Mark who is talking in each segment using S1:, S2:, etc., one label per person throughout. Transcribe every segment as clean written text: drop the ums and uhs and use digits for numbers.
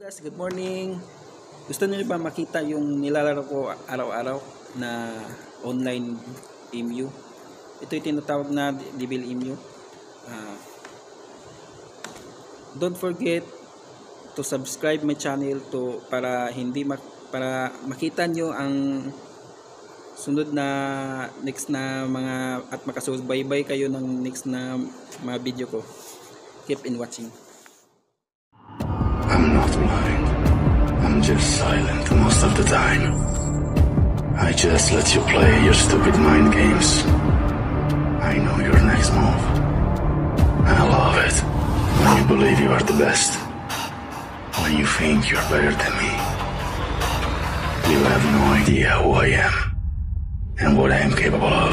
S1: Guys, good morning. Gusto niyo ba makita yung nilalaro ko araw-araw na online MU? Ito yung tinatawag na Devil MU. Don't forget to subscribe my channel para para makita nyo ang sunod na next na mga at makasubaybay kayo ng next na mga video ko. Keep in watching.
S2: I'm not blind. I'm just silent most of the time. I just let you play your stupid mind games. I know your next move. I love it when you believe you are the best. When you think you're better than me. You have no idea who I am and what I am capable of.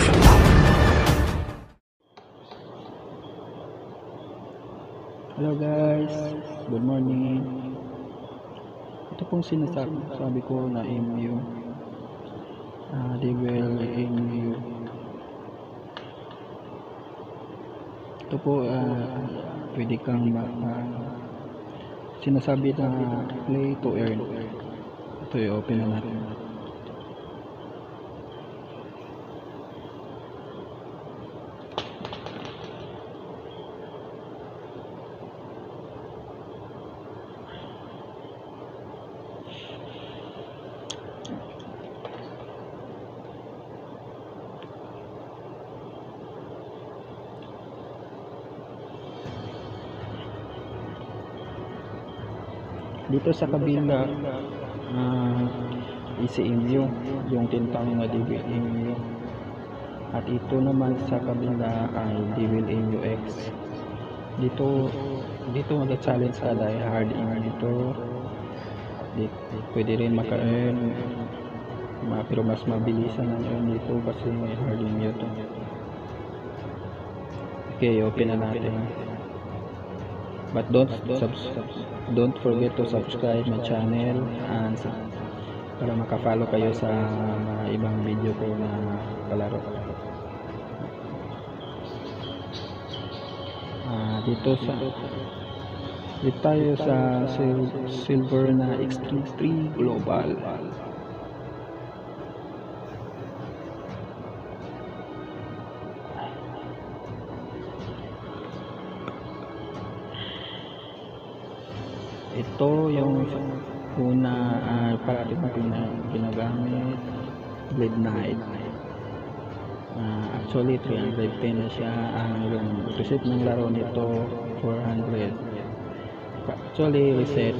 S3: Hello guys, good morning. Ito pong sinasabi ko na MU, Devil MU. Ito po pwede kang sinasabi na play to earn. Ito i-open na natin. Dito sa kabila ECMU yung tintang na Devil MU, at ito naman sa kabila ay Devil MU X. Dito mag-challenge ka dahil hard earn dito. Pwede rin maka-earn pero mas mabilisan ang earn dito kasi may hard earn to. Okay, open na natin. But don't forget to subscribe my channel and para maka-follow kayo sa mga ibang video ko na palaro. Dito tayo sa silver na Extreme 3 Global. Ito yung una parati pa ginagamit, Blade Knight. Actually 310 na siya. Ang reset ng laro nito 400. Actually reset